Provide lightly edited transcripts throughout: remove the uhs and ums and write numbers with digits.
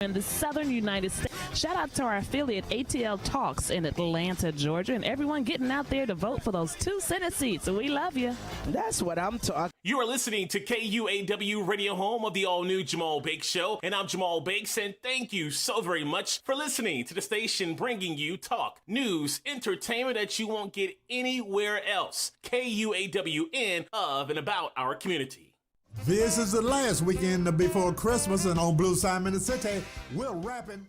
in the southern United States. Shout out to our affiliate ATL Talks in Atlanta, Georgia, and everyone getting out there to vote for those 2 Senate seats. We love you. That's what I'm talking. You are listening to KUAW Radio, home of the all-new Jamal Bakes Show, and I'm Jamal Bakes, and thank you so very much for listening to the station bringing you talk, news, entertainment that you won't get anywhere else. KUAW in, of, and about our community. This is the last weekend before Christmas, and on Blue Simon in the City, we're rapping.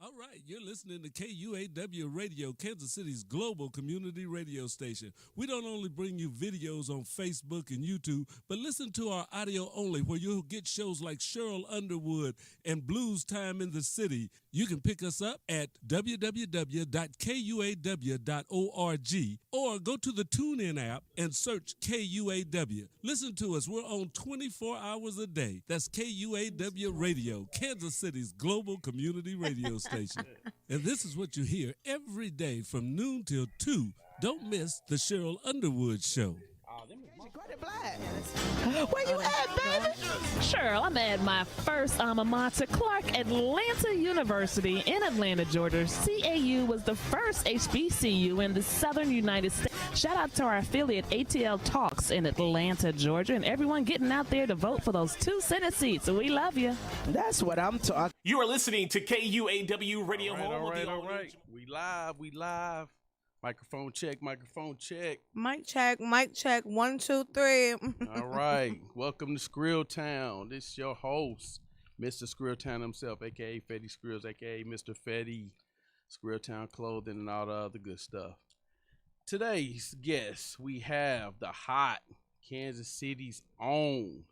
All right, you're listening to KUAW Radio, Kansas City's global community radio station. We don't only bring you videos on Facebook and YouTube, but listen to our audio only, where you'll get shows like Cheryl Underwood and Blues Time in the City. You can pick us up at www.kuaw.org or go to the TuneIn app and search KUAW. Listen to us. We're on 24 hours a day. That's KUAW Radio, Kansas City's global community radio station. And this is what you hear every day from noon till 2. Don't miss the Cheryl Underwood Show. Where you at, baby? Sure, I'm at my first alma mater, Clark Atlanta University in Atlanta, Georgia. CAU was the first HBCU in the southern United States. Shout out to our affiliate ATL Talks in Atlanta, Georgia, and everyone getting out there to vote for those 2 Senate seats. We love you. That's what I'm talking. You are listening to KUAW Radio, home of the All all-new right. We live. Microphone check. Mic check. 1, 2, 3. All right. Welcome to Scrilltown. This is your host, Mr. Scrilltown himself, a.k.a. Fetty Skrills, a.k.a. Mr. Fetty, Scrilltown Clothing, and all the other good stuff. Today's guest, we have the hot Kansas City's own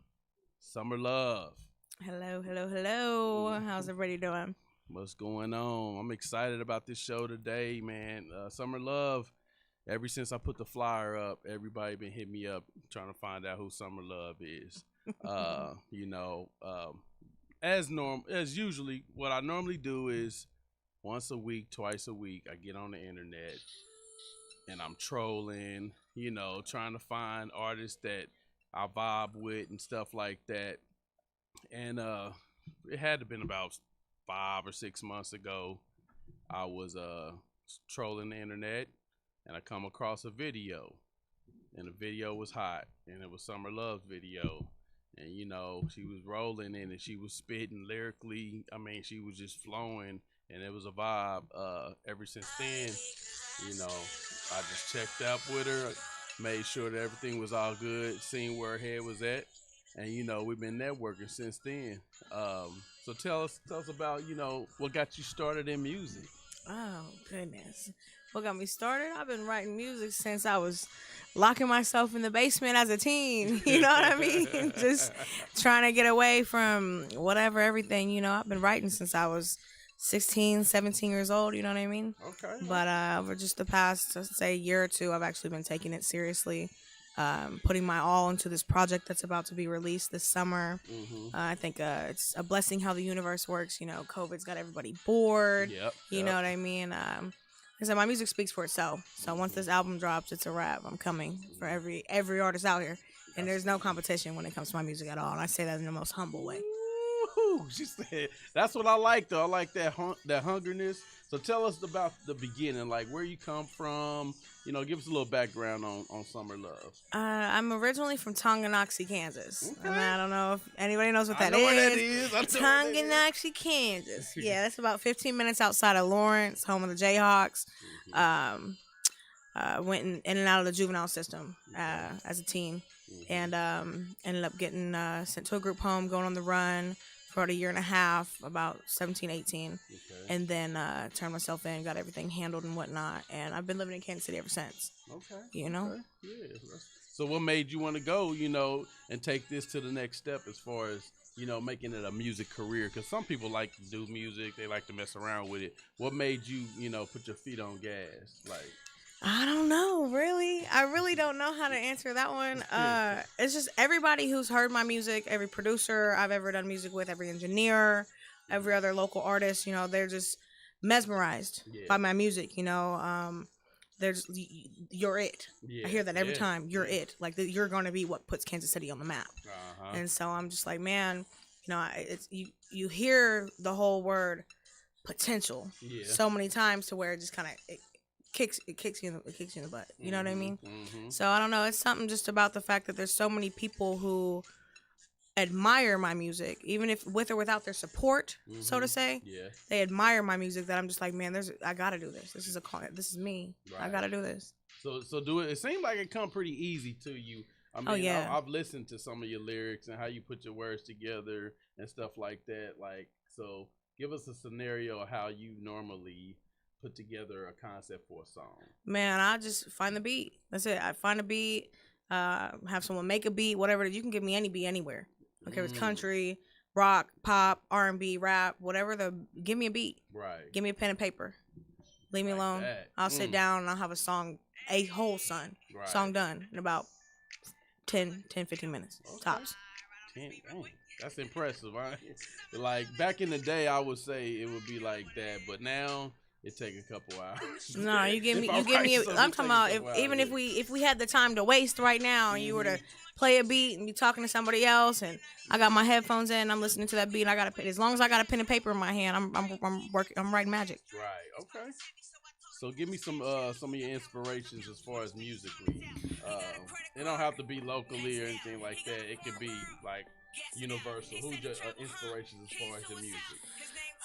Summer Love. Hello. How's everybody doing? What's going on? I'm excited about this show today, man. Summer Love, ever since I put the flyer up, everybody been hitting me up trying to find out who Summer Love is. As usually, what I normally do is once a week, twice a week, I get on the internet and I'm trolling, trying to find artists that I vibe with and stuff like that. And it had to been about 5 or 6 months ago. I was trolling the internet and I come across a video, and the video was hot, and it was Summer Love's video. And she was rolling in it, she was spitting lyrically. I mean, she was just flowing, and it was a vibe. Ever since then, I just checked up with her, made sure that everything was all good, seen where her head was at, and we've been networking since then. So tell us about what got you started in music. Oh goodness, what got me started? I've been writing music since I was locking myself in the basement as a teen. You know what I mean? Just trying to get away from everything. I've been writing since I was 16, 17 years old. You know what I mean? Okay. But over just the past, let's say, year or two, I've actually been taking it seriously. Putting my all into this project that's about to be released this summer. Mm-hmm. I think it's a blessing how the universe works. COVID's got everybody bored. Yep. You know what I mean? So my music speaks for itself. So once this album drops, it's a wrap. I'm coming for every artist out here. And there's no competition when it comes to my music at all. And I say that in the most humble way. too. She said, that's what I like, though. I like that that hungerness. So tell us about the beginning, like where you come from. You know, give us a little background on Summer Love. I'm originally from Tonganoxie, Kansas. Okay. And I don't know if anybody knows what that I know is. where that is. I know where that is. Tonganoxie, Kansas. Yeah, that's about 15 minutes outside of Lawrence, home of the Jayhawks. Went in and out of the juvenile system as a teen, and ended up getting sent to a group home, going on the run for about a year and a half, about 17, 18, and then turned myself in, got everything handled and whatnot, and I've been living in Kansas City ever since. Okay. You know? Okay. Yeah. So what made you want to go, you know, and take this to the next step as far as, you know, making it a music career? Because some people like to do music, they like to mess around with it. What made you, you know, put your feet on gas? Like, I don't know, really. I really don't know how to answer that one. It's just everybody who's heard my music, every producer I've ever done music with, every engineer, every other local artist, you know, they're just mesmerized by my music, you know. They're just, you're it. I hear that every time. You're it. Like, you're going to be what puts Kansas City on the map. And so I'm just like, man, you know, it's you hear the whole word potential so many times to where it just kind of it kicks you in the butt. You know what I mean? So I don't know. It's something just about the fact that there's so many people who admire my music, even if with or without their support, so to say. They admire my music that I'm just like, man, I gotta do this. This is me. I gotta do this. So do it. It seemed like it come pretty easy to you. I mean, I've listened to some of your lyrics and how you put your words together and stuff like that. Like, so give us a scenario of how you normally put together a concept for a song. Man, I just find the beat. That's it. I find a beat, have someone make a beat, whatever. You can give me any beat anywhere. Okay, it's country, rock, pop, R&B, rap, whatever. Give me a beat. Right. Give me a pen and paper. Leave me alone. I'll sit down and I'll have a whole song done in about 10, 15 minutes, tops. 10, dang, that's impressive. Like, back in the day, I would say it would be like that, but now it take a couple hours. No, you give me. I'm talking about if we had the time to waste right now, and you were to play a beat and be talking to somebody else, and I got my headphones in, I'm listening to that beat. As long as I got a pen and paper in my hand, I'm writing magic. Right. Okay. So give me some of your inspirations as far as musically. It don't have to be locally or anything like that. It could be like universal. Who's your inspirations as far as the music?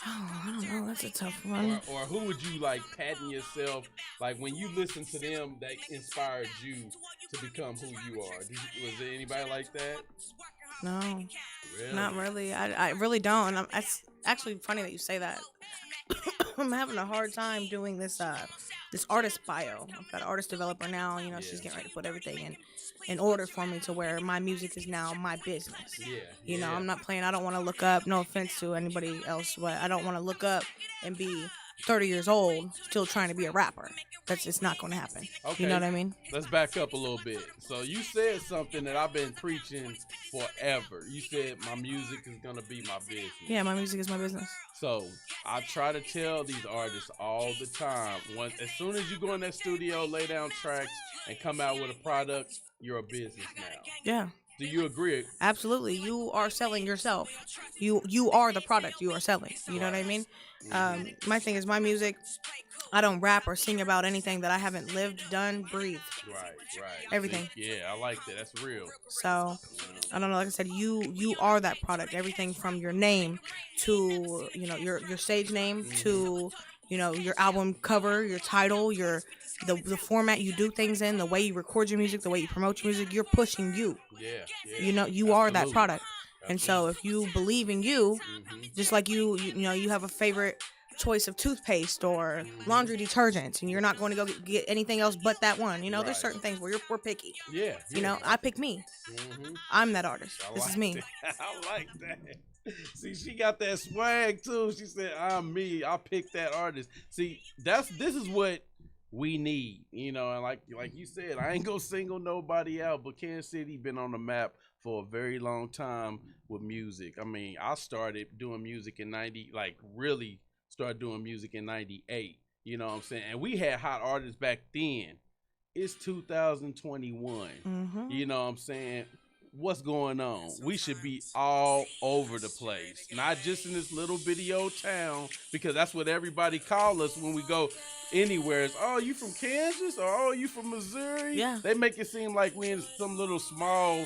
Oh, I don't know. That's a tough one. Or who would you like patting yourself? Like when you listen to them, that inspired you to become who you are. Was there anybody like that? No, really? Not really. I really don't. And it's actually funny that you say that. I'm having a hard time doing this artist bio. I've got an artist developer now. You know, she's getting ready to put everything in order for me to where my music is now my business. You know, I'm not playing. I don't want to look up. No offense to anybody else, but I don't want to look up and be 30 years old still trying to be a rapper. It's not going to happen. Okay. You know what I mean? Let's back up a little bit. So you said something that I've been preaching forever. You said my music is going to be my business. Yeah, my music is my business. So I try to tell these artists all the time, as soon as you go in that studio, lay down tracks, and come out with a product, you're a business now. Yeah. Do you agree? Absolutely. You are selling yourself. You are the product you are selling. You know what I mean? My thing is my music, I don't rap or sing about anything that I haven't lived, done, breathed. Right. Everything. Yeah, I like that. That's real. So, I don't know. Like I said, you are that product. Everything from your name to, you know, your stage name to, you know, your album cover, your title, the format you do things in, the way you record your music, the way you promote your music. You're pushing you. Yeah. You know, you are that product. And so if you believe in you, just like you know, you have a favorite choice of toothpaste or laundry detergent, and you're not going to go get anything else but that one. You know, there's certain things where we're picky. Yeah. You know, I pick me. I'm that artist. This is me. I like that. See, she got that swag too. She said, "I'm me. I pick that artist." See, this is what we need. You know, and like you said, I ain't gonna single nobody out, but Kansas City been on the map for a very long time with music. I mean, I started doing music in really started doing music in 98. You know what I'm saying? And we had hot artists back then. It's 2021. You know what I'm saying? what's going on. We should be all over the place, not just in this little video town, because that's what everybody call us when we go anywhere. Is, oh, you from Kansas, or oh, you from Missouri? Yeah. They make it seem like we in some little small,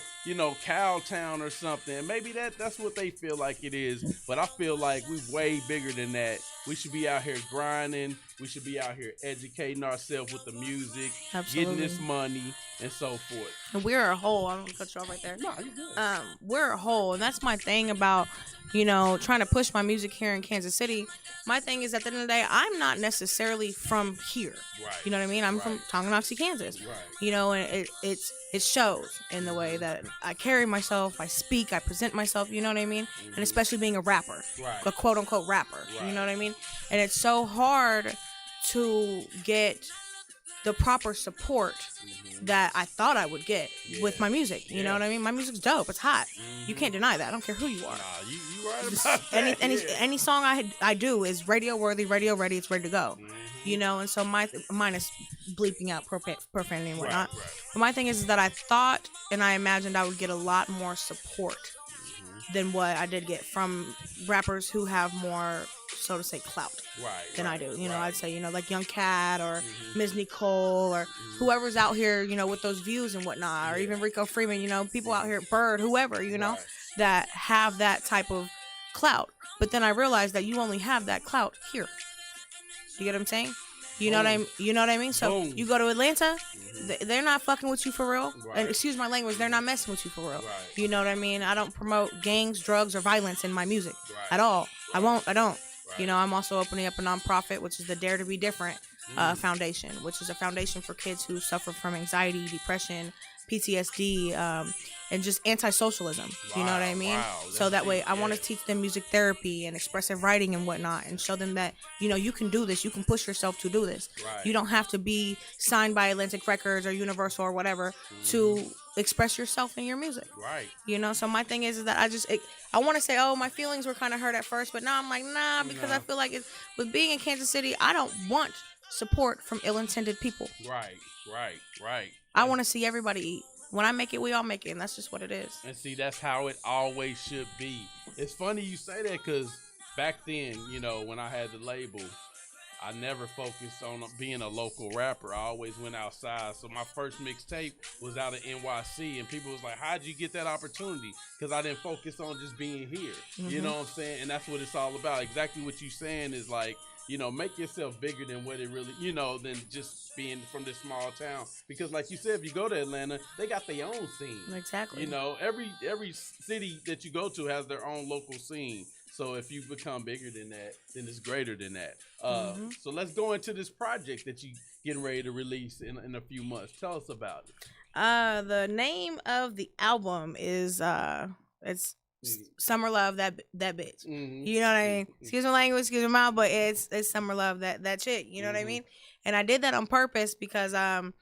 cow town or something. Maybe that's what they feel like it is, but I feel like we way bigger than that. We should be out here grinding. We should be out here educating ourselves with the music, Absolutely. getting this money, and so forth. And we're a whole. I'm gonna cut you off right there. No, you're good. We're a whole, and that's my thing about, trying to push my music here in Kansas City. My thing is, at the end of the day, I'm not necessarily from here. Right. You know what I mean? I'm from Tonganoxie, Kansas. Right. And it shows in the way that I carry myself, I speak, I present myself. You know what I mean? Mm-hmm. And especially being a rapper, Right. a quote unquote rapper. Right. You know what I mean? And it's so hard to get the proper support that I thought I would get with my music. You know what I mean? My music's dope. It's hot. You can't deny that. I don't care who you are. Nah, you right about that. Any song I do is radio worthy, radio ready. It's ready to go. And so mine is bleeping out profanity and whatnot. Right. But my thing is that I thought and I imagined I would get a lot more support than what I did get from rappers who have more, so to say, clout than I do. I'd say, like Young Cat or Ms. Nicole or whoever's out here, with those views and whatnot, or even Rico Freeman, people out here, Bird, whoever, that have that type of clout. But then I realized that you only have that clout here. You get what I'm saying? You know what I mean? So Boom. you go to Atlanta, they're not fucking with you for real. Right. And excuse my language, they're not messing with you for real. Right. You know what I mean? I don't promote gangs, drugs, or violence in my music Right. at all. I don't. Right. I'm also opening up a nonprofit, which is the Dare to Be Different Foundation, which is a foundation for kids who suffer from anxiety, depression, PTSD, and just anti-socialism. You know what I mean? Wow, So that way, I want to yeah. teach them music therapy and expressive writing and whatnot, and show them that you can do this. You can push yourself to do this. Right. You don't have to be signed by Atlantic Records or Universal or whatever to express yourself in your music. Right. So my thing is that I want to say, oh, my feelings were kind of hurt at first, but now I'm like, nah, because I feel like with being in Kansas City, I don't want support from ill-intended people. Right. I want to see everybody eat. When I make it, we all make it, and that's just what it is. And see, that's how it always should be. It's funny you say that, because back then, when I had the label, I never focused on being a local rapper. I always went outside. So my first mixtape was out of NYC, and people was like, how'd you get that opportunity? Because I didn't focus on just being here. You know what I'm saying? And that's what it's all about. Exactly what you're saying is like, make yourself bigger than what it really, than just being from this small town. Because like you said, if you go to Atlanta, they got their own scene. Exactly. Every city that you go to has their own local scene. So if you become bigger than that, then it's greater than that. So let's go into this project that you getting ready to release in a few months. Tell us about it. The name of the album is it's Summer Love, that bitch. You know what I mean? Excuse my language, excuse my mouth, but it's Summer Love, that chick. You know what I mean? And I did that on purpose because I'm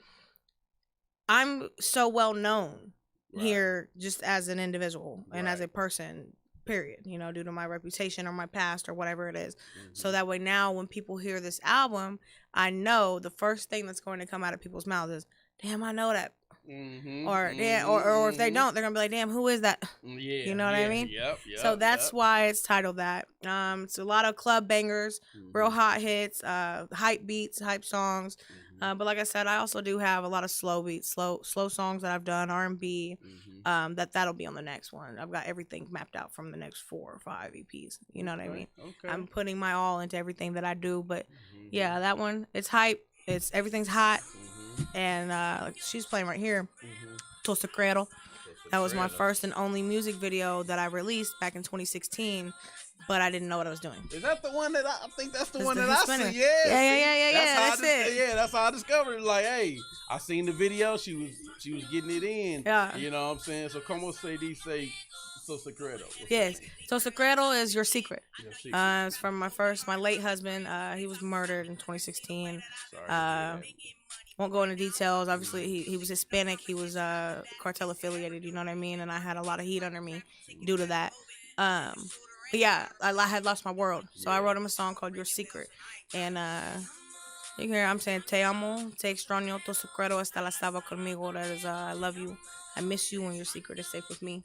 so well known here just as an individual and as a person, period, due to my reputation or my past or whatever it is. So that way now when people hear this album, I know the first thing that's going to come out of people's mouths is, damn, I know that. Or if they don't, they're gonna be like, damn, who is that? You know what I mean? Yep. So that's why it's titled that. It's a lot of club bangers, real hot hits, hype beats, hype songs. But like I said, I also do have a lot of slow beats, slow songs that I've done, R&B. That'll be on the next one. I've got everything mapped out from the next 4 or 5 EPs. You know what I mean? Okay. I'm putting my all into everything that I do. But yeah, that one, it's hype. Everything's hot. And she's playing right here, Tosta Cradle. That was my first and only music video that I released back in 2016, but I didn't know what I was doing. Is that the one that I think that's the one that Hispanic. I see? Yeah. That's it. Yeah, that's how I discovered it. Like, hey, I seen the video. She was getting it in. Yeah. You know what I'm saying? So come on, say Tosta Cradle. Yes. Tosta Cradle is Your Secret. Your Secret. It's from my late husband. He was murdered in 2016. Won't go into details. Obviously, he was Hispanic. He was cartel affiliated. You know what I mean? And I had a lot of heat under me due to that. But yeah, I had lost my world. So I wrote him a song called Your Secret. And You hear I'm saying te amo, te extraño, tu secreto está la estaba conmigo. That is, I love you. I miss you and your secret is safe with me.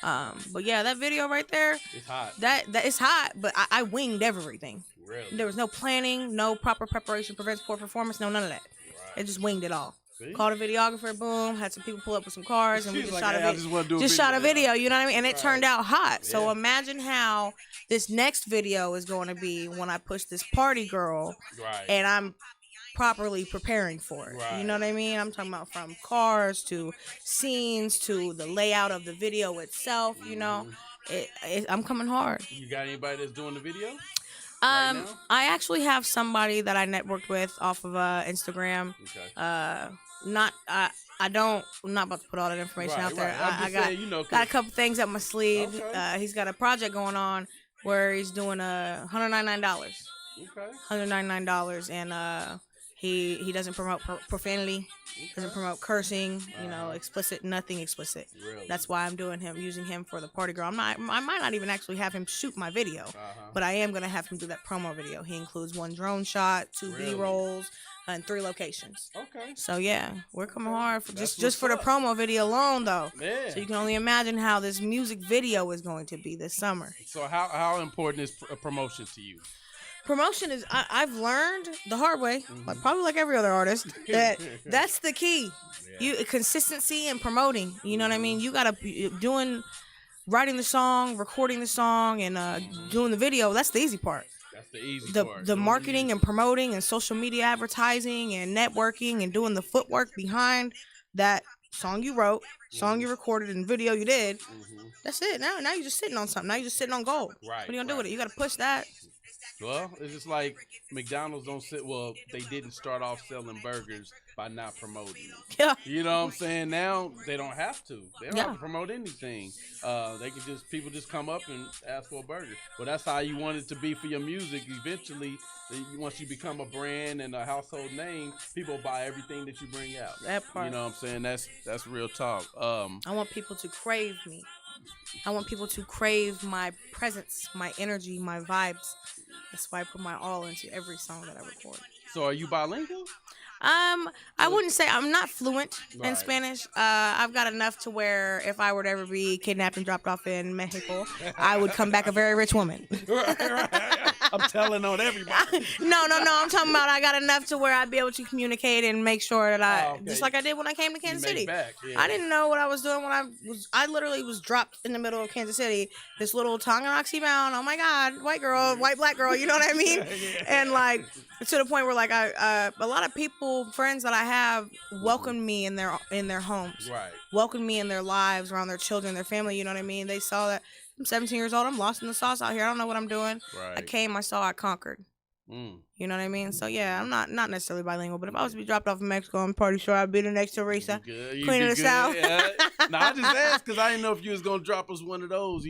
Nice. But yeah, that video right there, It's hot. that is hot, but I winged everything. Really? There was no planning, no proper preparation prevents poor performance, no none of that. Right. It just winged it all. See? Called a videographer, boom, had some people pull up with some cars, and we She's just like, shot "Hey, I a just video. wanna do a Just shot a video." video, you know what I mean? And it turned out hot. So Yeah. imagine how this next video is going to be when I push this party girl, Right. and I'm properly preparing for it. Right. You know what I mean? I'm talking about from cars to scenes to the layout of the video itself. You know, I'm coming hard. You got anybody that's doing the video? Right now? I actually have somebody that I networked with off of Instagram. Okay. I'm not about to put all that information Right, out there. right. I'm I just got saying, you know, got a couple things up my sleeve. Okay. He's got a project going on where he's doing $199. Okay. $199, and he doesn't promote profanity, doesn't promote cursing, you know, explicit, nothing explicit. Really? That's why I'm using him for the party girl. I might not even actually have him shoot my video, but I am gonna have him do that promo video. He includes 1 drone shot, 2 Really? B-rolls, and 3 locations. Okay. So yeah, we're coming hard for That's just for the what's up. promo video alone, though. Yeah. So you can only imagine how this music video is going to be this summer. So how important is promotion to you? Promotion is I've learned the hard way, probably like every other artist, that's the key. Consistency and promoting. You know what I mean? You gotta be writing the song, recording the song, and doing the video. That's the easy part. That's the easy part. The marketing and promoting and social media advertising and networking and doing the footwork behind that song you wrote, song you recorded, and video you did. That's it. Now you're just sitting on something. Now you're just sitting on gold. Right. What are you gonna do with it? You gotta push that. Well, it's just like McDonald's don't sit. Well, they didn't start off selling burgers by not promoting them. Yeah. You know what I'm saying? Now they don't have to. They don't have Yeah. to promote anything. They can people just come up and ask for a burger. Well, that's how you want it to be for your music. Eventually, once you become a brand and a household name, people buy everything that you bring out. That part. You know what I'm saying? That's real talk. I want people to crave me. I want people to crave my presence, my energy, my vibes. That's why I put my all into every song that I record. So are you bilingual? I wouldn't say I'm not fluent in Right. Spanish. I've got enough to where if I were to ever be kidnapped and dropped off in Mexico, I would come back a very rich woman. Right. I'm telling on everybody. No. I'm talking about I got enough to where I'd be able to communicate and make sure that I, okay. just like I did when I came to Kansas make City. back, yeah. I didn't know what I was doing when I literally was dropped in the middle of Kansas City. This little Tonganoxie bound, oh my God, white black girl, you know what I mean? Yeah. And like to the point where like a lot of people, friends that I have, welcomed me in their homes, Right. welcomed me in their lives, around their children, their family. You know what I mean? They saw that I'm 17 years old. I'm lost in the sauce out here. I don't know what I'm doing. Right. I came, I saw, I conquered. You know what I mean? So yeah, I'm not necessarily bilingual, but if I was to be dropped off in Mexico, I'm pretty sure I'd be the next Teresa, Queen of the South. Yeah. No, I just asked because I didn't know if you was gonna drop us one of those,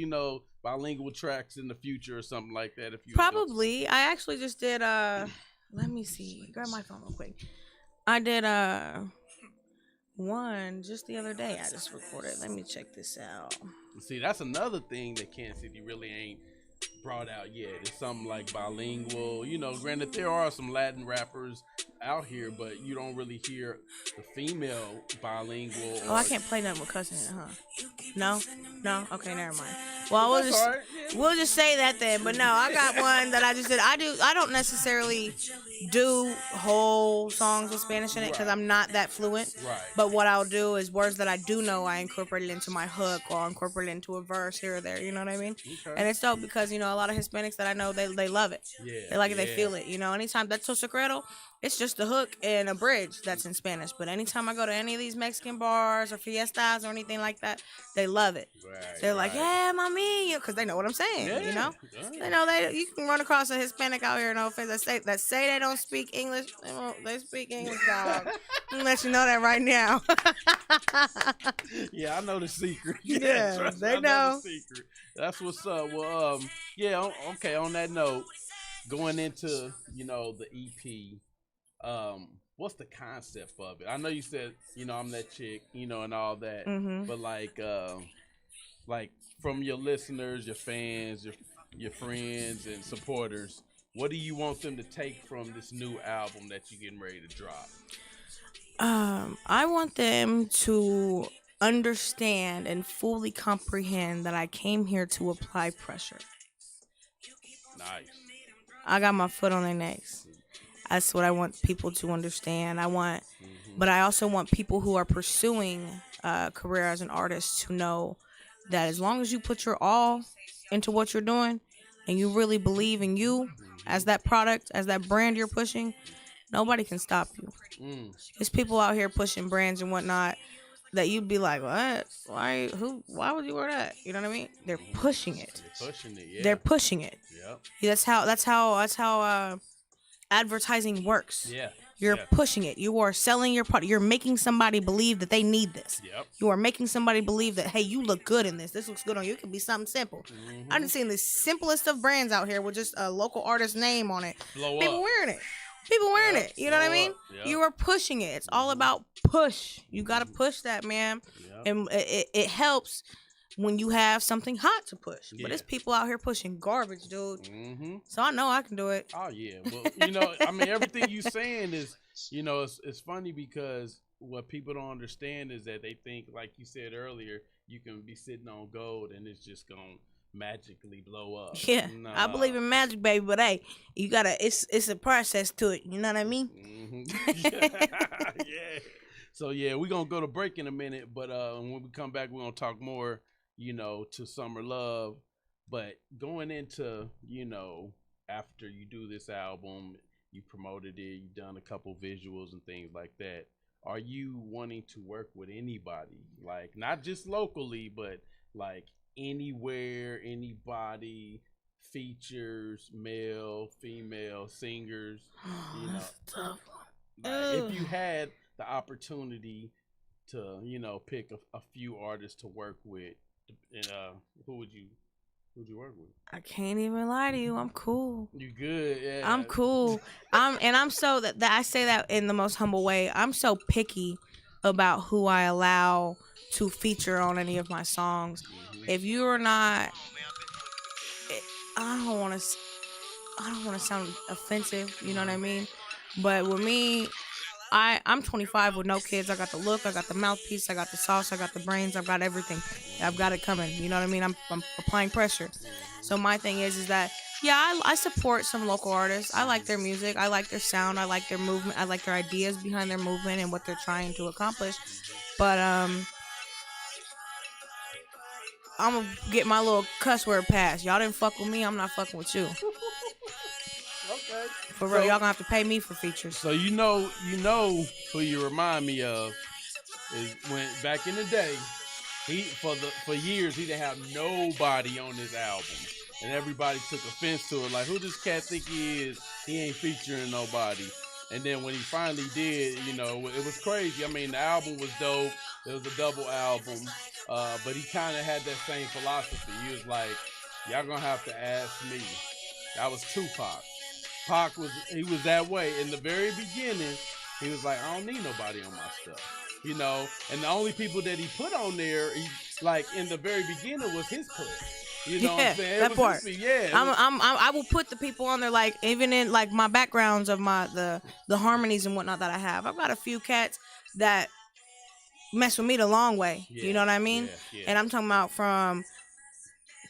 bilingual tracks in the future or something like that. If you Probably. I actually just did. Let me see. Grab my phone real quick. I did one just the other day. I just recorded. Let me check this out. See, that's another thing that Kansas City really ain't brought out yet. It's something like bilingual. Granted, there are some Latin rappers out here, but you don't really hear the female bilingual. Oh, I can't play nothing with cussing in it, huh? No. Okay, never mind. Well, That's all right. Yeah. we'll just say that then. But no, I got one that I just did. I don't necessarily do whole songs with Spanish in it because I'm not that fluent. Right. But what I'll do is words that I do know, I incorporate it into my hook or incorporate it into a verse here or there. You know what I mean? Okay. And it's dope because a lot of Hispanics that I know they love it. Yeah, They like it. They yeah. feel it. Anytime that's So Secreto, it's just a hook and a bridge that's in Spanish. But anytime I go to any of these Mexican bars or fiestas or anything like that, they love it. Right, They're like, right. yeah, mami, because they know what I'm saying. Yeah. You know, Yeah. they know you can run across a Hispanic out here, no offense, that say they don't speak English. They speak English, dog. I'm gonna let you know that right now. Yeah, I know the secret. Yeah, trust me, they I know. the secret. That's what's up. Well, okay. On that note, going into the EP, what's the concept of it? I know you said I'm that chick, and all that, but like from your listeners, your fans, your friends and supporters, What do you want them to take from this new album that you're getting ready to drop? I want them to understand and fully comprehend that I came here to apply pressure. Nice. I got my foot on their necks. That's what I want people to understand. But I also want people who are pursuing a career as an artist to know that as long as you put your all into what you're doing and you really believe in you as that product, as that brand you're pushing, nobody can stop you. There's people out here pushing brands and whatnot that you'd be like, what? Why would you wear that? You know what I mean? They're pushing it. They're pushing it. Yep. That's how advertising works. Yeah. You're pushing it. You are selling your product. You're making somebody believe that they need this. Yep. You are making somebody believe that, hey, you look good in this. This looks good on you. It could be something simple. I've seen the simplest of brands out here with just a local artist name on it. People wearing it. You know what I mean? Yep. You are pushing it. It's all about push. You got to push that, man. Yep. And it helps when you have something hot to push. But it's people out here pushing garbage, dude. So I know I can do it. Oh, yeah. Well, I mean, everything you saying is, it's funny because what people don't understand is that they think, like you said earlier, you can be sitting on gold and it's just going to magically blow up. Yeah. Nah. I believe in magic, baby, but hey, you got to, it's a process to it. You know what I mean? Yeah. So, yeah, we're going to go to break in a minute, but when we come back, we're going to talk more to Summer Love. But going into, after you do this album, you promoted it, you've done a couple visuals and things like that. Are you wanting to work with anybody? Like, not just locally, but like anywhere, anybody, features, male, female, singers, That's tough. Like, if you had the opportunity to, pick a few artists to work with, who would you work with? I can't even lie to you. I'm cool. You good? Yeah. I'm cool. I'm so that I say that in the most humble way. I'm so picky about who I allow to feature on any of my songs. If you are not, I don't want to sound offensive. You know what I mean? But with me, I'm 25 with no kids. I got the look, I got the mouthpiece, I got the sauce, I got the brains, I've got everything. I've got it coming. You know what I mean? I'm applying pressure. So my thing is that, yeah, I support some local artists. I like their music. I like their sound. I like their movement. I like their ideas behind their movement and what they're trying to accomplish. But I'm going to get my little cuss word pass. Y'all didn't fuck with me. I'm not fucking with you. Okay. For real, y'all gonna have to pay me for features. So you know who you remind me of is when back in the day, for years he didn't have nobody on his album, and everybody took offense to it. Like, who this cat think he is? He ain't featuring nobody. And then when he finally did, it was crazy. I mean, the album was dope. It was a double album, but he kind of had that same philosophy. He was like, y'all gonna have to ask me. That was Tupac. Pac was that way in the very beginning. He was like, I don't need nobody on my stuff, and the only people that he put on there, like in the very beginning, was his clique. You know what I'm saying? That part. I will put the people on there, like even in like my backgrounds of the harmonies and whatnot that I have. I've got a few cats that mess with me the long way. Yeah. You know what I mean? Yeah. And I'm talking about from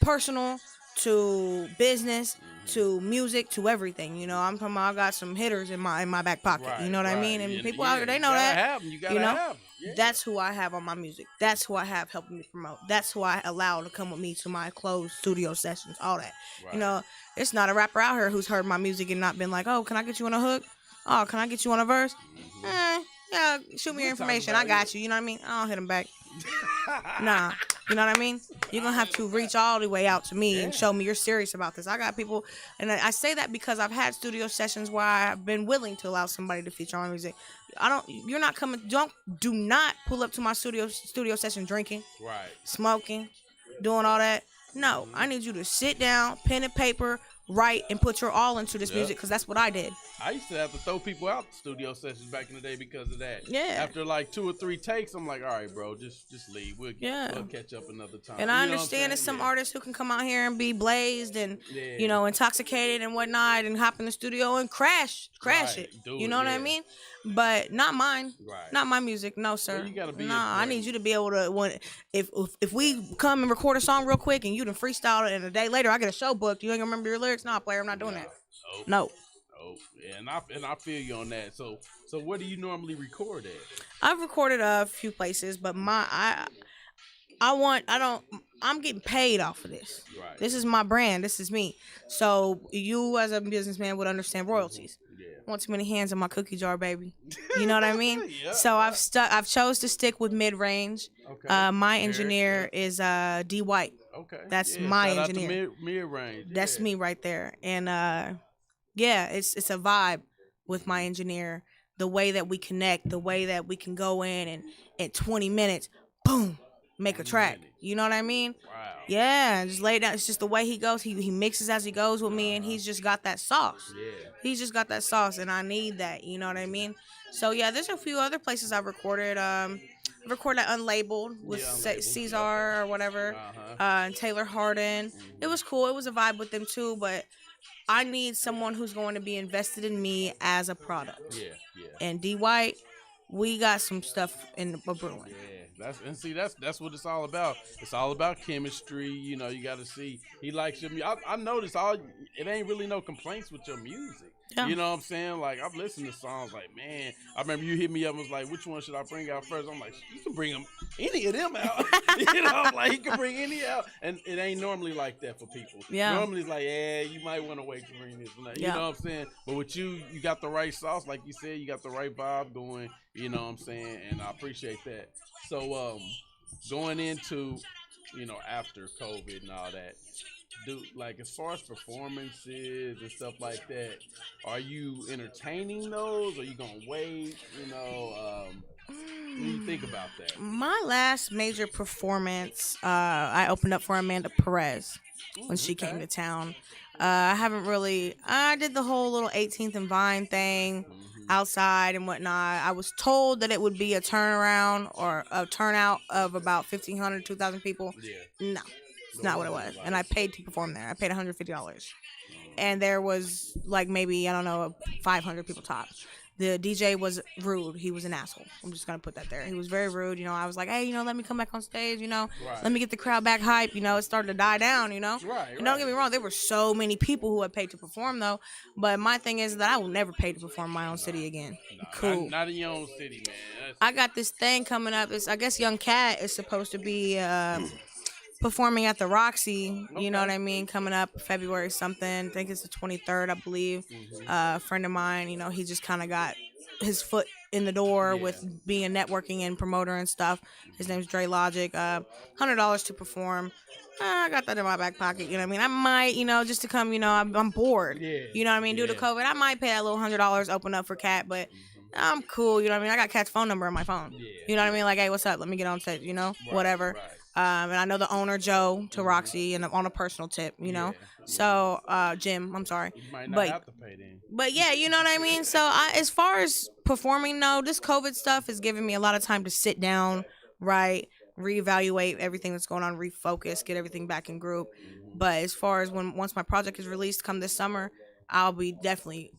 personal to business to music to everything. I'm talking about I got some hitters in my back pocket. Right, you know what I mean? And people out here, they know you gotta that. Have them. You gotta have them. Yeah. That's who I have on my music. That's who I have helping me promote. That's who I allow to come with me to my closed studio sessions, all that. Right. It's not a rapper out here who's heard my music and not been like, oh, can I get you on a hook? Oh, can I get you on a verse? Yeah, shoot me your information. I got you. You know what I mean? I don't hit them back. Nah. You know what I mean? You're going to have to reach all the way out to me and show me you're serious about this. I got people, and I say that because I've had studio sessions where I've been willing to allow somebody to feature on my music. Do not pull up to my studio session drinking, right, smoking, doing all that. No, I need you to sit down, pen and paper, write and put your all into this music, because that's what I did. I used to have to throw people out the studio sessions back in the day because of that. Yeah. After like 2 or 3 takes, I'm like, all right, bro, just leave. We'll catch up another time. And I understand there's some artists who can come out here and be blazed and intoxicated and whatnot, and hop in the studio and crash it. You know what I mean? But not mine. Right. Not my music. No, sir. Well, you gotta be I need you to be able to. If we come and record a song real quick and you done freestyle it, and a day later I get a show booked, you ain't gonna remember your lyrics? Nah, player, I'm not doing that. No. Yeah, and I feel you on that. So where do you normally record at? I've recorded a few places, but I'm getting paid off of this. Right. This is my brand. This is me. So you as a businessman would understand royalties. Yeah. I want too many hands in my cookie jar, baby. You know what I mean? Yep, so I've chose to stick with mid range. Okay. My engineer is D White. Okay. That's my shout engineer. Out to mid-range. That's me right there. And it's a vibe with my engineer. The way that we connect, the way that we can go in and in 20 minutes, boom, make a track. You know what I mean? Wow. Yeah, just lay it down. It's just the way he goes. He mixes as he goes with me, and he's just got that sauce. Yeah. He's just got that sauce, and I need that. You know what I mean? So yeah, there's a few other places I've recorded. Recorded at Unlabeled with Caesar or whatever, and Taylor Harden. It was cool. It was a vibe with them too, but I need someone who's going to be invested in me as a product. Yeah. And D White, we got some stuff in the brewing. Yeah, that's what it's all about. It's all about chemistry. You know, you got to see he likes your music. I noticed it ain't really no complaints with your music. Yeah. You know what I'm saying? Like, I've listened to songs like, man, I remember you hit me up and was like, which one should I bring out first? I'm like, you can bring any of them out. You know, like, you can bring any out. And it ain't normally like that for people. Yeah. Normally it's like, you might want to wait to bring this one. You know what I'm saying? But with you got the right sauce. Like you said, you got the right vibe going. You know what I'm saying? And I appreciate that. So, going into, after COVID and all that, like as far as performances and stuff like that, are you entertaining those? Are you gonna wait? What do you think about that? My last major performance, I opened up for Amanda Perez when she came to town. I did the whole little 18th and Vine thing outside and whatnot. I was told that it would be a turnaround or a turnout of about 1,500, 2,000 people. Yeah. No. It's not what it was. And I paid to perform there. I paid $150. And there was like maybe, 500 people tops. The DJ was rude. He was an asshole. I'm just going to put that there. He was very rude. I was like, hey, let me come back on stage, let me get the crowd back hype. It started to die down, Right. And don't get me wrong, there were so many people who had paid to perform though. But my thing is that I will never pay to perform in my own city again. Cool. Not in your own city, man. I got this thing coming up. I guess Young Cat is supposed to be performing at the Roxy, you know what I mean, coming up February something. I think it's the 23rd, I believe. A friend of mine, he just kind of got his foot in the door with being a networking and promoter and stuff. His name's Dre Logic. $100 to perform. I got that in my back pocket, you know what I mean? I might, just to come, I'm bored. Yeah. You know what I mean? Due to COVID, I might pay that little $100, open up for Cat, but I'm cool, you know what I mean? I got Cat's phone number on my phone. Yeah. You know what I mean? Like, hey, what's up? Let me get on stage, whatever. Right. And I know the owner, Joe, to Roxy, and on a personal tip, So, Jim, I'm sorry. You might not have to pay then. But yeah, you know what I mean? So, as far as performing, this COVID stuff is giving me a lot of time to sit down, right, reevaluate everything that's going on, refocus, get everything back in group. But as far as once my project is released come this summer, I'll be definitely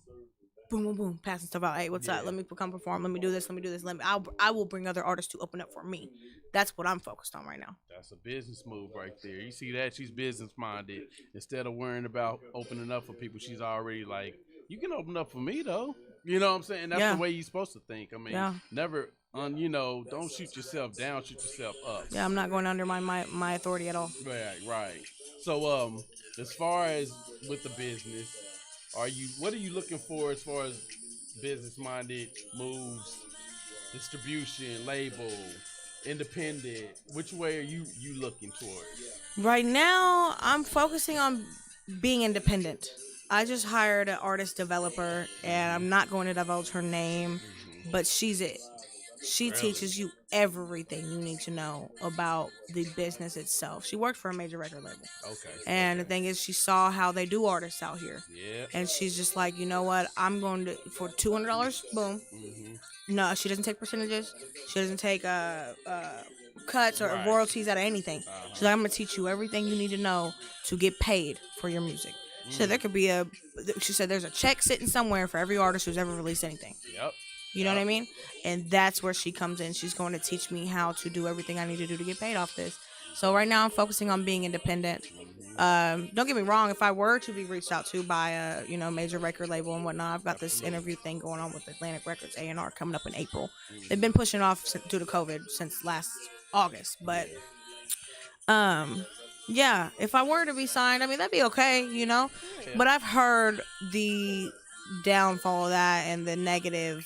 boom, boom, boom, passing stuff out. Hey, what's up? Let me come perform. Let me do this. I will bring other artists to open up for me. That's what I'm focused on right now. That's a business move right there. You see that? She's business minded. Instead of worrying about opening up for people, she's already like, you can open up for me though. You know what I'm saying? That's the way you're supposed to think. I mean, never don't shoot yourself down, shoot yourself up. Yeah, I'm not going under my authority at all. Right. So as far as with the business, what are you looking for as far as business minded moves, distribution, label, independent? Which way are you looking towards? Right now, I'm focusing on being independent. I just hired an artist developer, and I'm not going to divulge her name, but she's it. She teaches you everything you need to know about the business itself. She worked for a major record label. Okay. And the thing is, she saw how they do artists out here. Yeah. And she's just like, you know what? I'm going to, for $200, boom. No, she doesn't take percentages. She doesn't take cuts or royalties out of anything. She's like, I'm going to teach you everything you need to know to get paid for your music. She said there could be she said there's a check sitting somewhere for every artist who's ever released anything. Yep. You know what I mean? And that's where she comes in. She's going to teach me how to do everything I need to do to get paid off this. So right now I'm focusing on being independent. Don't get me wrong. If I were to be reached out to by a major record label and whatnot, I've got this interview thing going on with Atlantic Records A&R coming up in April. They've been pushing off due to COVID since last August. But yeah, if I were to be signed, I mean that'd be okay, Yeah. But I've heard the downfall of that and the negativity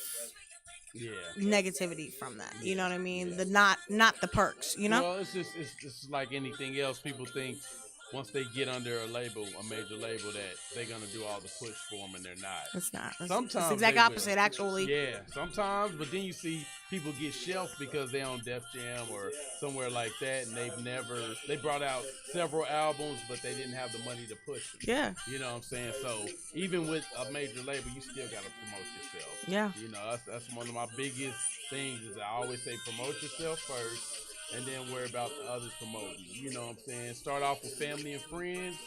from that. You know what I mean? The not the perks, Well, it's just like anything else. People think once they get under a major label, that they're gonna do all the push for them, and they're not. It's not. Sometimes it's the exact opposite, actually. Yeah, sometimes, but then you see people get shelved because they're on Def Jam or somewhere like that, and they brought out several albums, but they didn't have the money to push them. Yeah. You know what I'm saying? So even with a major label, you still gotta promote yourself. Yeah. That's one of my biggest things. Is I always say promote yourself first, and then worry about the others promoting. You know what I'm saying? Start off with family and friends.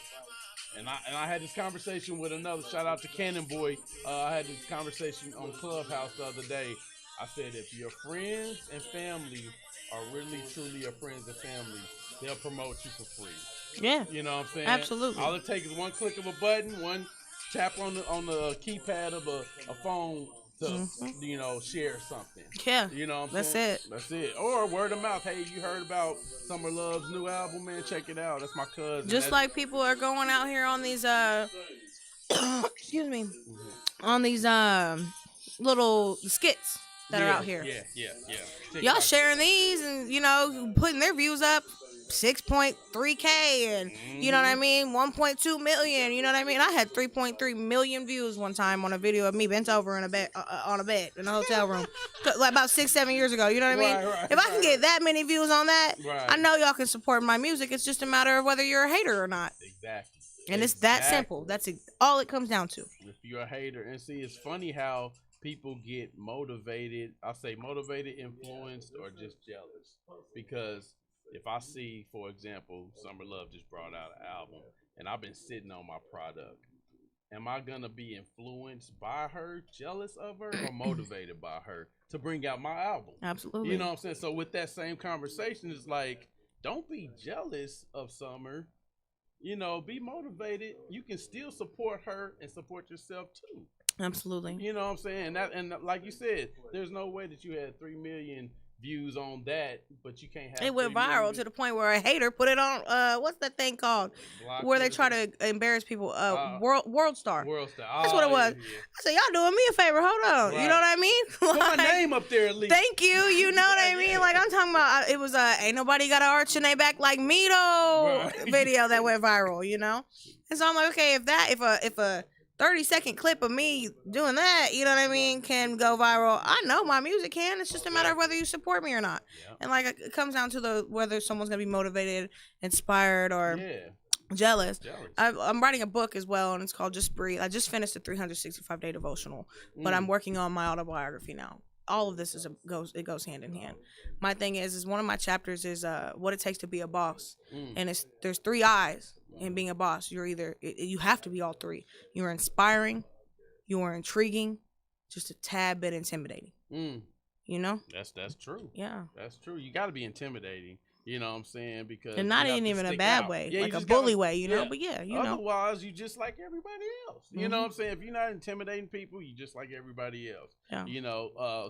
And I had this conversation with another, shout out to Cannon Boy. I had this conversation on Clubhouse the other day. I said, if your friends and family are really, truly your friends and family, they'll promote you for free. Yeah. You know what I'm saying? Absolutely. All it takes is one click of a button, one tap on the keypad of a phone to, share something. Yeah. You know what I'm That's saying? it. That's it. Or word of mouth. Hey, you heard about Summer Love's new album, man? Check it out. That's my cousin. Just like people are going out here on these excuse me, on these little skits that are out here. Yeah. Y'all sharing these and putting their views up. 6.3K and you know what I mean, 1.2 million. You know what I mean. I had 3.3 million views one time on a video of me bent over in a bed on a bed in a hotel room, like about 6-7 years ago. You know what I mean. If I can get that many views on that, I know y'all can support my music. It's just a matter of whether you're a hater or not. Exactly. And it's that simple. That's all it comes down to. If you're a hater, and see, it's funny how people get motivated. I say motivated, influenced, or just jealous because. If I see, for example, Summer Love just brought out an album and I've been sitting on my product, am I going to be influenced by her, jealous of her, or motivated by her to bring out my album? Absolutely. You know what I'm saying? So with that same conversation, it's like, don't be jealous of Summer. Be motivated. You can still support her and support yourself too. Absolutely. You know what I'm saying? And like you said, there's no way that you had 3 million views on that, but you can't have it went viral to the point where a hater put it on what's that thing called where they try to embarrass people, World Star. That's what it was. Yeah. I said, y'all doing me a favor, hold on. You know what I mean? Put my name up there at least. Thank you. You know what I mean? Like I'm talking about, it was ain't nobody got an arch in their back like me though video that went viral, and so I'm like, okay, if a 30-second clip of me doing that, you know what I mean, can go viral. I know my music can. It's just a matter of whether you support me or not. Yeah. And like it comes down to whether someone's gonna be motivated, inspired, or jealous. I'm writing a book as well, and it's called Just Breathe. I just finished a 365-day devotional, but I'm working on my autobiography now. All of this goes hand in hand. My thing is one of my chapters is what it takes to be a boss, and there's 3 I's. In being a boss, you have to be all 3. You're inspiring, you are intriguing, just a tad bit intimidating. That's true. Yeah, that's true. You got to be intimidating. You know what I'm saying? Because and not even a bad way, like a bully way. But otherwise, you just like everybody else. You know what I'm saying? If you're not intimidating people, you just like everybody else. Yeah.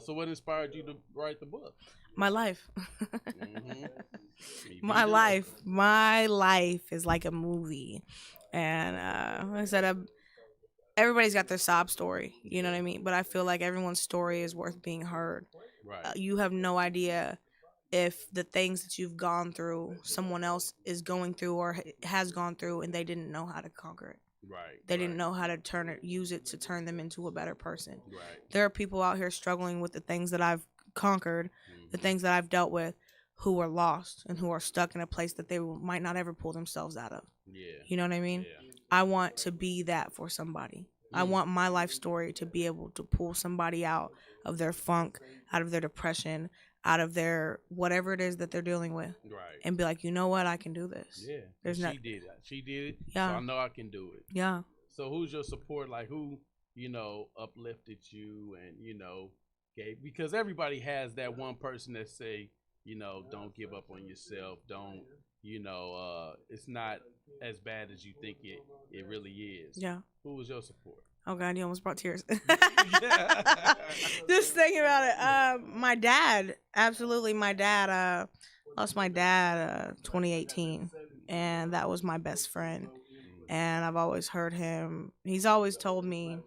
So what inspired you to write the book? My life. My life is like a movie, and like I said, everybody's got their sob story. You know what I mean? But I feel like everyone's story is worth being heard. Right. You have no idea if the things that you've gone through, someone else is going through or has gone through, and they didn't know how to conquer it. Right. They didn't know how to use it to turn them into a better person. Right. There are people out here struggling with the things that I've conquered, the things that I've dealt with, who are lost and who are stuck in a place that they might not ever pull themselves out of. Yeah. You know what I mean? Yeah. I want to be that for somebody. I want my life story to be able to pull somebody out of their funk, out of their depression, out of their whatever it is that they're dealing with, Right. and be like, you know what, I can do this. Yeah. There's she not. did it. She did it. Yeah. So I know I can do it. Yeah. So who's your support? Like who, uplifted you and, gave, because everybody has that one person that say, don't give up on yourself. Don't, it's not as bad as you think it really is. Yeah. Who was your support? Oh God, you almost brought tears. Just thinking about it. My dad, absolutely. My dad, lost my dad 2018, and that was my best friend. And I've always heard him. He's always told me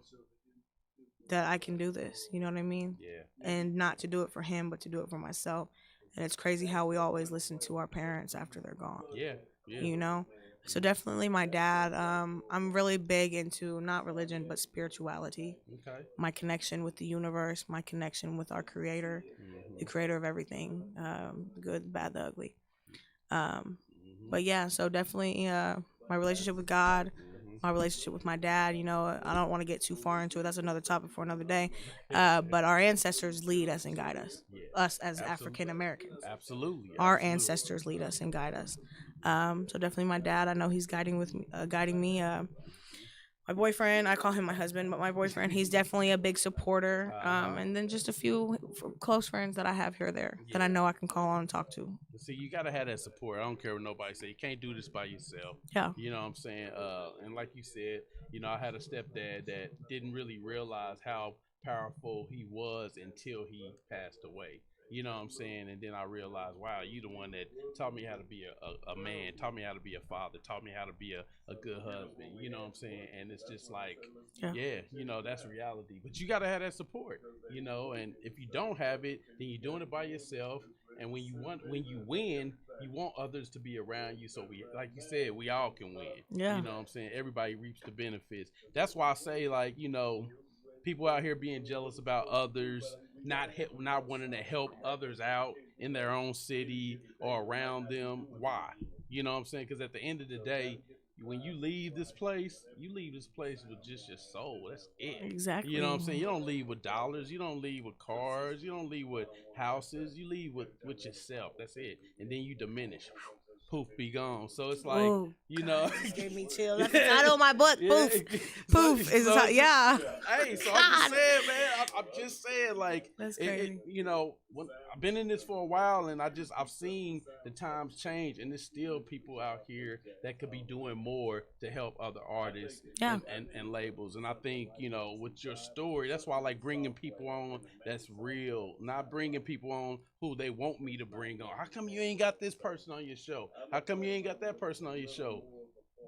that I can do this. You know what I mean? Yeah. And not to do it for him, but to do it for myself. And it's crazy how we always listen to our parents after they're gone. Yeah. So definitely my dad. I'm really big into not religion but spirituality. Okay. My connection with the universe, my connection with our creator, the creator of everything, the good, the bad, the ugly. But yeah, so definitely my relationship with God, my relationship with my dad. I don't want to get too far into it. That's another topic for another day. But our ancestors lead us and guide us. Yeah. Us as African Americans. Absolutely. Our ancestors lead us and guide us. So definitely my dad. I know he's guiding me. My boyfriend, I call him my husband, but my boyfriend, he's definitely a big supporter. And then just a few close friends that I have here or there that I know I can call on and talk to. See, you gotta have that support. I don't care what nobody say. You can't do this by yourself. Yeah. You know what I'm saying? And like you said, I had a stepdad that didn't really realize how powerful he was until he passed away. You know what I'm saying? And then I realized, wow, you the one that taught me how to be a man, taught me how to be a father, taught me how to be a good husband. You know what I'm saying? And it's just like, yeah, that's reality. But you got to have that support, and if you don't have it, then you're doing it by yourself. And when you win, you want others to be around you. So like you said, we all can win. Yeah. You know what I'm saying? Everybody reaps the benefits. That's why I say, like, people out here being jealous about others, not wanting to help others out in their own city or around them. Why? You know what I'm saying? Because at the end of the day, when you leave this place with just your soul. That's it. Exactly. You know what I'm saying? You don't leave with dollars. You don't leave with cars. You don't leave with houses. You leave with yourself. That's it. And then you diminish. Poof, be gone. So it's like, God, just gave me chills. That's the title of my book. Poof, poof is the title. Yeah. Hey, so I'm just saying, man. I'm just saying, like, that's crazy. When I've been in this for a while, and I've seen the times change, and there's still people out here that could be doing more to help other artists and labels. And I think, with your story, that's why I like bringing people on that's real, not bringing people on who they want me to bring on. How come you ain't got this person on your show? How come you ain't got that person on your show?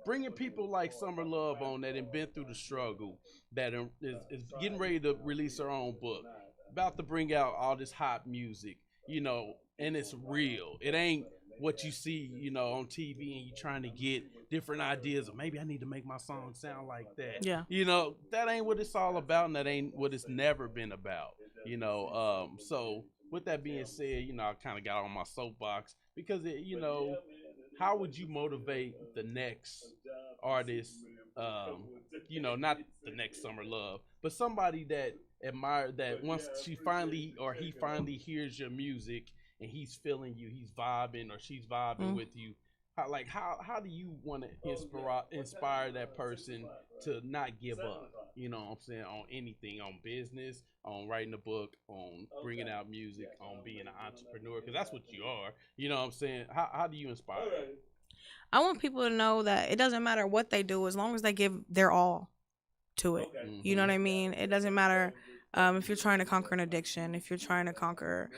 Bringing people like Summer Love on that have been through the struggle, that is getting ready to release her own book, about to bring out all this hot music, and it's real. It ain't what you see, on TV, and you trying to get different ideas of maybe I need to make my song sound like that. Yeah. That ain't what it's all about, and that ain't what it's never been about. So with that being said, I kind of got on my soapbox because how would you motivate the next artist, not the next Summer Love, but somebody that once he finally hears your music and he's feeling you, he's vibing or she's vibing with you, how do you want to inspire that person to not give up, what I'm saying, on anything, on business, on writing a book, on bringing out music, on being an entrepreneur, because that's what you are, what I'm saying? How do you inspire them? I want people to know that it doesn't matter what they do as long as they give their all to it. Mm-hmm. You know what I mean? It doesn't matter if you're trying to conquer an addiction, if you're trying to conquer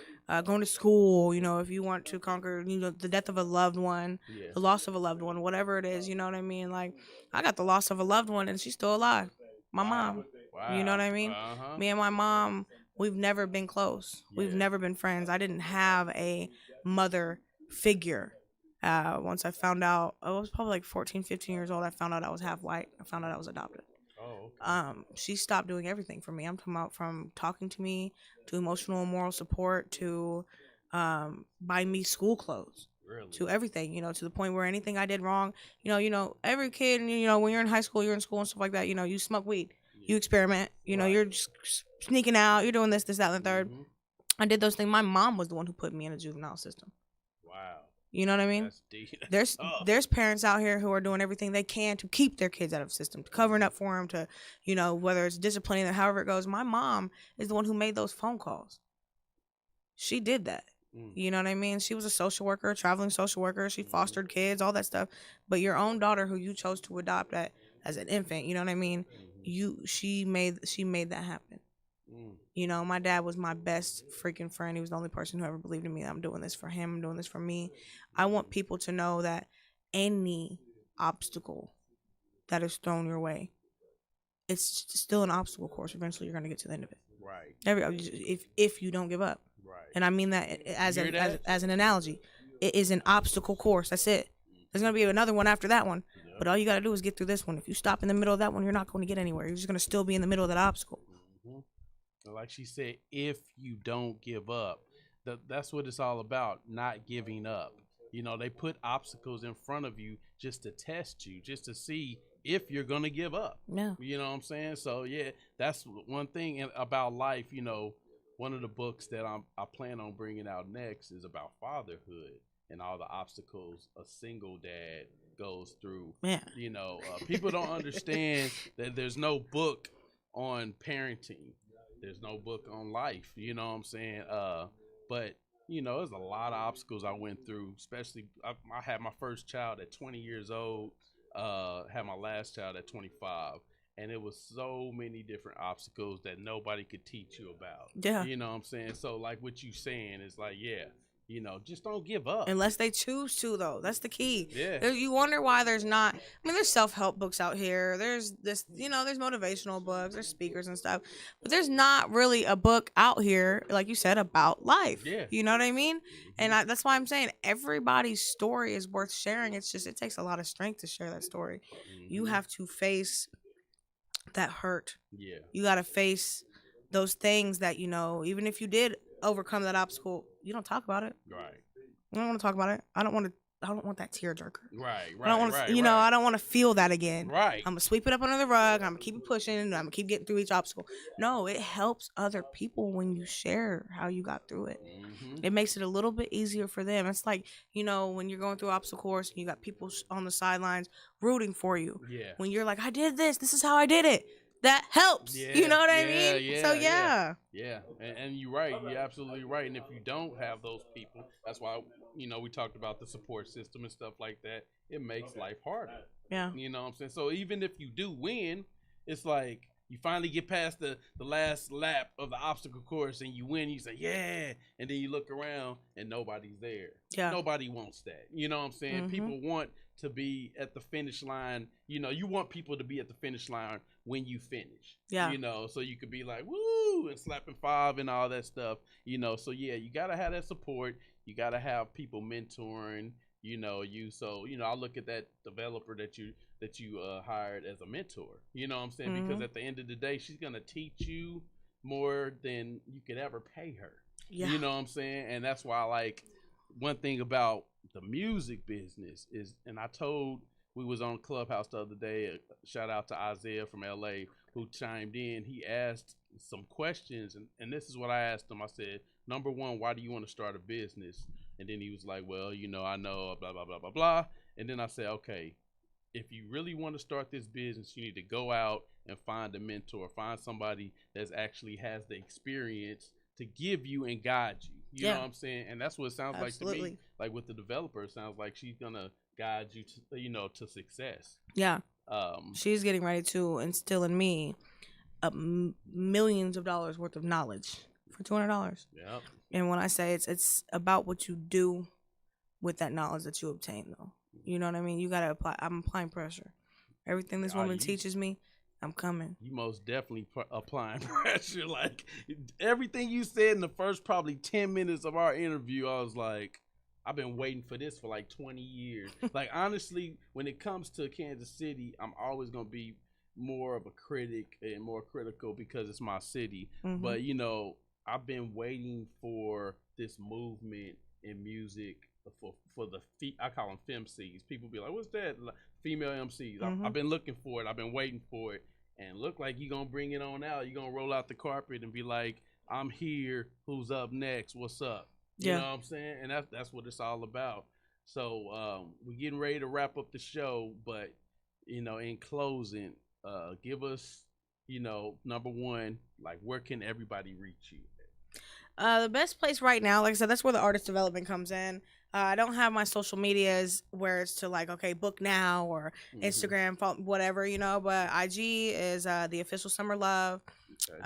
going to school, if you want to conquer, the death of a loved one, the loss of a loved one, whatever it is, you know what I mean? Like, I got the loss of a loved one and she's still alive. My mom. Wow. You know what I mean? Uh-huh. Me and my mom, we've never been close. We've never been friends. I didn't have a mother figure. Once I found out, I was probably like 14, 15 years old, I found out I was half white. I found out I was adopted. Oh, She stopped doing everything for me. I'm talking about from talking to me to emotional and moral support to buying me school clothes. Really? To everything, to the point where anything I did wrong, every kid, when you're in high school, you're in school and stuff like that, you smoke weed, you experiment, Right. you're just sneaking out, you're doing this, that, and the third. I did those things. My mom was the one who put me in a juvenile system. Wow. You know what I mean? That's deep. There's tough. there's parents out here who are doing everything they can to keep their kids out of the system, covering up for them, to, whether it's disciplining them, however it goes. My mom is the one who made those phone calls. She did that. You know what I mean? She was a social worker, traveling social worker. She fostered kids, all that stuff. But your own daughter, who you chose to adopt as an infant, you know what I mean? She made that happen. My dad was my best freaking friend. He was the only person who ever believed in me. I'm doing this for him. I'm doing this for me. I want people to know that any obstacle that is thrown your way, it's still an obstacle course. Eventually, you're going to get to the end of it. Right. If you don't give up. Right. And I mean that as an analogy. It is an obstacle course. That's it. There's going to be another one after that one. Yep. But all you got to do is get through this one. If you stop in the middle of that one, you're not going to get anywhere. You're just going to still be in the middle of that obstacle. Like she said, if you don't give up, that's what it's all about, not giving up. They put obstacles in front of you just to test you, just to see if you're going to give up. Yeah. You know what I'm saying? So, yeah, that's one thing about life. One of the books that I plan on bringing out next is about fatherhood and all the obstacles a single dad goes through. Yeah. People don't understand that there's no book on parenting. There's no book on life, you know what I'm saying? But, there's a lot of obstacles I went through, especially I had my first child at 20 years old, had my last child at 25. And it was so many different obstacles that nobody could teach you about. Yeah. You know what I'm saying? So, like what you saying is like, yeah, just don't give up. Unless they choose to, though. That's the key. Yeah. You wonder why there's not. There's self-help books out here. There's this, there's motivational books. There's speakers and stuff. But there's not really a book out here, like you said, about life. Yeah. You know what I mean? And that's why I'm saying everybody's story is worth sharing. It's just, it takes a lot of strength to share that story. You have to face that hurt. Yeah. You got to face those things that, even if you did overcome that obstacle, you don't talk about it. Right. I don't want to talk about it. I don't want that tearjerker. Right. I don't want to, I don't want to feel that again. Right. I'm gonna sweep it up under the rug. I'm gonna keep it pushing. I'm gonna keep getting through each obstacle. No, it helps other people when you share how you got through it. It makes it a little bit easier for them. It's like, when you're going through obstacle course and you got people on the sidelines rooting for you. Yeah. When you're like, I did this. This is how I did it. That helps. Yeah, you know what I yeah, mean? yeah, So yeah. And you're right. You're absolutely right. And if you don't have those people, that's why, we talked about the support system and stuff like that. It makes life harder. Yeah. You know what I'm saying? So even if you do win, it's like you finally get past the last lap of the obstacle course and you win. You say, yeah. And then you look around and nobody's there. Yeah. Nobody wants that. You know what I'm saying? People want to be at the finish line. You want people to be at the finish line when you finish. Yeah. So you could be like, woo, and slapping 5 and all that stuff. So yeah, you got to have that support. You got to have people mentoring, you. So, I look at that developer that you hired as a mentor. You know what I'm saying? Because at the end of the day, she's going to teach you more than you could ever pay her. Yeah. You know what I'm saying? And that's why I like one thing about the music business is, and we was on Clubhouse the other day, shout out to Isaiah from LA who chimed in. He asked some questions and this is what I asked him. I said, number one, why do you want to start a business? And then he was like, well, I know blah, blah, blah, blah, blah. And then I said, okay, if you really want to start this business, you need to go out and find a mentor, find somebody that actually has the experience to give you and guide you. You know what I'm saying? And that's what it sounds like to me. Like with the developer, it sounds like she's going to guide you to, to success. Yeah. She's getting ready to instill in me millions of dollars worth of knowledge for $200. Yeah. And when I say it's about what you do with that knowledge that you obtain, though. You know what I mean? You got to apply. I'm applying pressure. Everything this woman teaches me, I'm coming. You most definitely applying pressure. Like everything you said in the first probably 10 minutes of our interview, I was like, I've been waiting for this for like 20 years. Like honestly, when it comes to Kansas City, I'm always going to be more of a critic and more critical because it's my city. Mhm. But you know, I've been waiting for this movement in music for the I call them femcs. People be like, "What's that?" Like, female MCs. I've been looking for it. I've been waiting for it, and look like you gonna bring it on out. You gonna roll out the carpet and be like, "I'm here. Who's up next? What's up?" You know what I'm saying? And that's what it's all about. So we're getting ready to wrap up the show, but you know, in closing, give us, you know, number one, like where can everybody reach you? The best place right now, like I said, that's where the artist development comes in. I don't have my social medias where it's to like, okay, book now or Instagram, whatever, you know, but IG is the official Summer Love. Okay.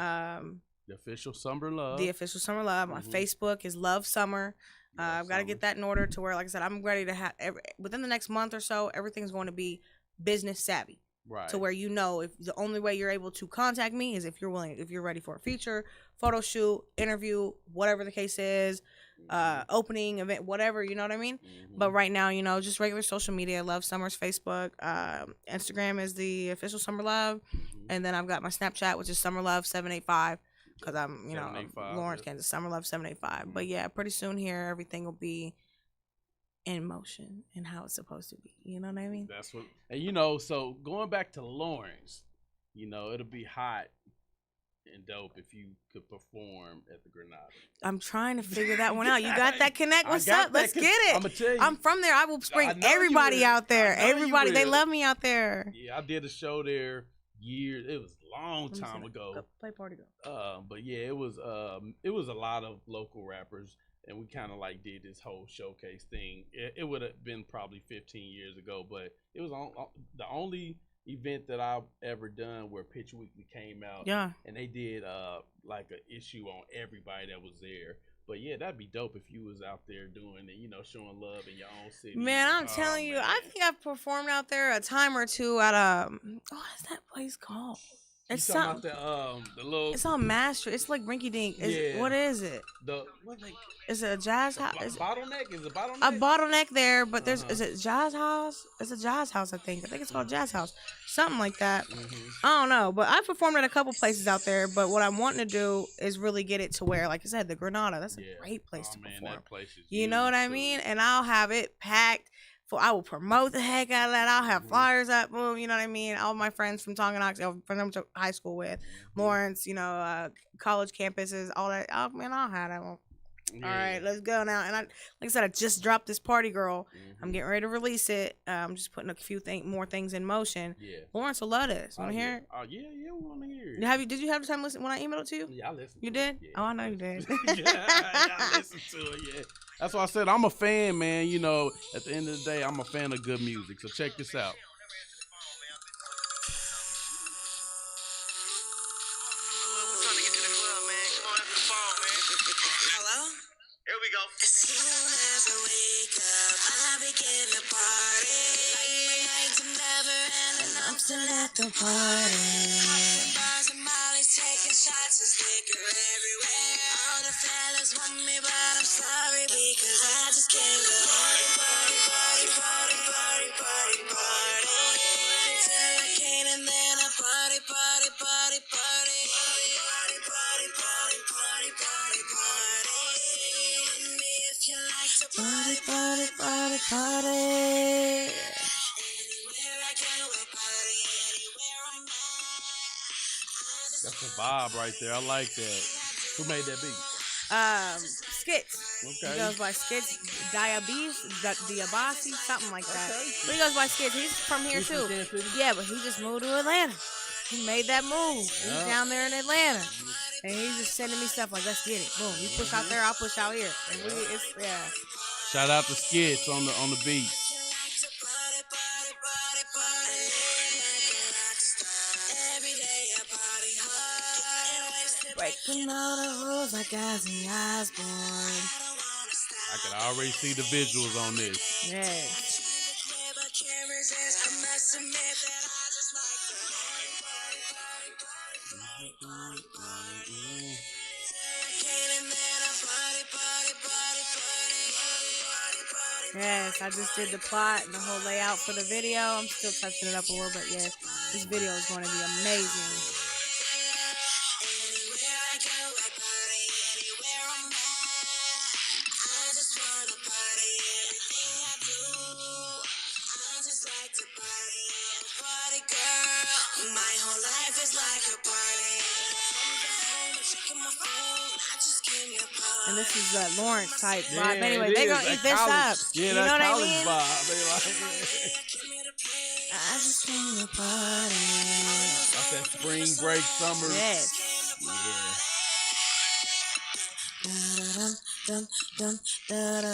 The official Summer Love. The official Summer Love. My Facebook is Love Summer. I've got to get that in order to where, like I said, I'm ready to have, within the next month or so, everything's going to be business savvy. Right. To where you know if the only way you're able to contact me is if you're willing, if you're ready for a feature, photo shoot, interview, whatever the case is, opening event, whatever, you know what I mean? But right now, you know, just regular social media, Love Summer's Facebook, Instagram is the official Summer Love, and then I've got my Snapchat, which is Summer Love 785, because I'm, you know, Lawrence, Kansas, Summer Love 785. But yeah, pretty soon here, everything will be in motion and how it's supposed to be. You know what I mean? That's what, and you know, so going back to Lawrence, you know, it'll be hot and dope if you could perform at the Granada. I'm trying to figure that one out. You got that connect? What's up? Let's get it. I'm gonna tell you, I'm from there. I will bring everybody out there. Everybody, they love me out there. Yeah, I did a show there years. It was a long time ago. Play party go. But yeah, it was a lot of local rappers. And we kind of like did this whole showcase thing. It would have been probably 15 years ago, but it was the only event that I've ever done where Pitch Weekly came out. Yeah. And they did like an issue on everybody that was there. But yeah, that'd be dope if you was out there doing it, you know, showing love in your own city. Man, I'm telling you, I think I've performed out there a time or two at what is that place called? It's something. The little. It's on Master. It's like Rinky Dink. Yeah. What is it? Is it a jazz house? Bottleneck? Is it bottleneck? A bottleneck there, but there's is it Jazz House? It's a Jazz House, I think. I think it's called Jazz House, something like that. I don't know, but I performed at a couple places out there. But what I'm wanting to do is really get it to where, like I said, the Granada. That's a great place to perform. That place is you know what I mean? And I'll have it packed. I will promote the heck out of that. I'll have flyers up, boom, you know what I mean? All my friends from Tonganoxie, friends I went to high school with, Lawrence, you know, college campuses, all that. Oh, man, I'll have that one. Yeah. All right, let's go now. And like I said, I just dropped this Party Girl. I'm getting ready to release it. I'm just putting a few more things in motion. Yeah. Lawrence will love this. Want to hear it? Oh, yeah, we want to hear it. Did you have the time to listen when I emailed it to you? Yeah, I listened. You did? Yeah. Oh, I know you did. Yeah, I listened to it, yeah. That's why I said I'm a fan, man. You know, at the end of the day, I'm a fan of good music. So check this out. Hello? Here we go. As soon as I wake up, I begin to party. Like my nights are never ending, I'm still at the party. Bars and mollies, taking shots and sticker everywhere. All the fellas want me, but I'm sorry because I just can't go. Party, party, party, party, party, party, party. Until I can't and then I party, party, party, party. Party, party, party, party, party, party, party. With me if you like to party, party, party, party. Anywhere I go, I party. Anywhere I'm at. That's a vibe right there. I like that. Who made that beat? Skits. Okay. He goes by Skits, Diabasi, something like that. Okay. But he goes by Skits. He's from here too. Yeah, but he just moved to Atlanta. He made that move. He's down there in Atlanta. And he's just sending me stuff like, let's get it. Boom. You push out there, I'll push out here. And yeah. Shout out to Skits on the beat. Breaking all the rules like Ozzy Osbourne. I can already see the visuals on this. Yes. Yes, I just did the plot and the whole layout for the video. I'm still touching it up a little bit, yes. This video is going to be amazing. Anywhere I go, I party. Anywhere I'm at, I just wanna party. Everything I do, I just like to party. I'm a party girl. My whole life is like a party. Comes at home, I'm checking my phone. I just came to party. And this is Lawrence type Yeah, vibe. Anyway, it they is. gonna That eat this college- up. Yeah, You that know what I college mean? vibe. They like, I just came to party. that's that spring break summer. Yes. Yeah. Dun, dun, dun, dun,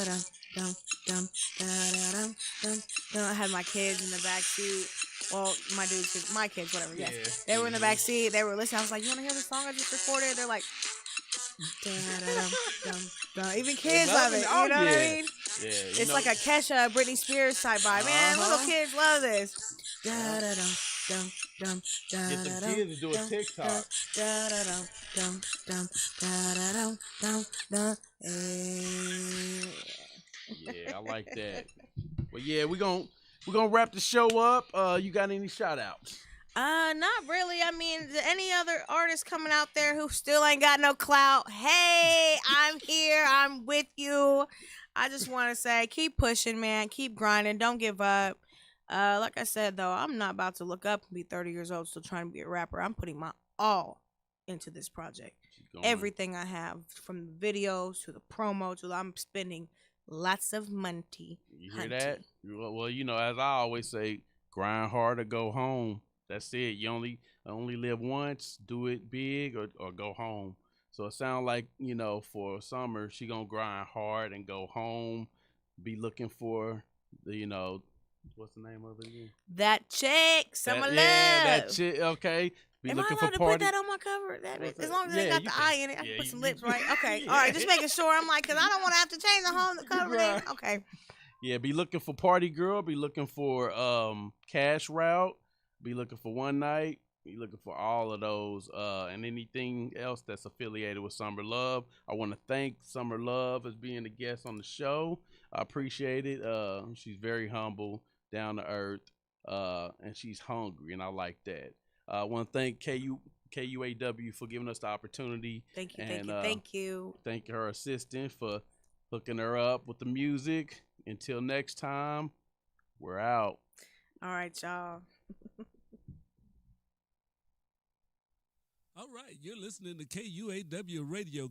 dun, dun, dun, dun. I had my kids in the back seat. Well, my dudes, my kids, whatever. Yes, Yeah. they were in the back seat. They were listening. I was like, "You want to hear the song I just recorded?" They're like, dun, dun, dun, dun. Even kids love it. Oh, You know what I yeah. mean? Yeah. It's like a Kesha, Britney Spears type vibe. Man, little kids love this. Get the kids to do a TikTok. Yeah, I like that. But yeah, we're gonna wrap the show up. You got any shout outs? Not really. I mean, any other artists coming out there who still ain't got no clout? Hey, I'm here. I'm with you. I just want to say, keep pushing, man. Keep grinding. Don't give up. Like I said, though, I'm not about to look up and be 30 years old still trying to be a rapper. I'm putting my all into this project. Everything I have, from the videos to the promo to I'm spending lots of money. You hear that? Well, you know, as I always say, grind hard or go home. That's it. You only live once. Do it big or go home. So it sounds like, you know, for Summer, she gonna grind hard and go home. Be looking for the, you know, what's the name of it again? That chick, Summer Love. Yeah, that chick. Okay. Be Am I looking allowed for to party. put that on my cover? As long as Yeah, it got you the can. eye in it, I Yeah, can put you- some lips, you- right? Okay. Yeah. All right, just making sure. I'm like, because I don't want to have to change the cover name. Right. Okay. Yeah, be looking for Party Girl. Be looking for Cash Route. Be looking for One Night. Be looking for all of those and anything else that's affiliated with Summer Love. I want to thank Summer Love as being a guest on the show. I appreciate it. She's very humble, down to earth, and she's hungry, and I like that. I want to thank KUAW for giving us the opportunity. Thank you. And, Thank you. Thank her assistant for hooking her up with the music. Until next time, we're out. All right, y'all. All right, you're listening to KUAW Radio.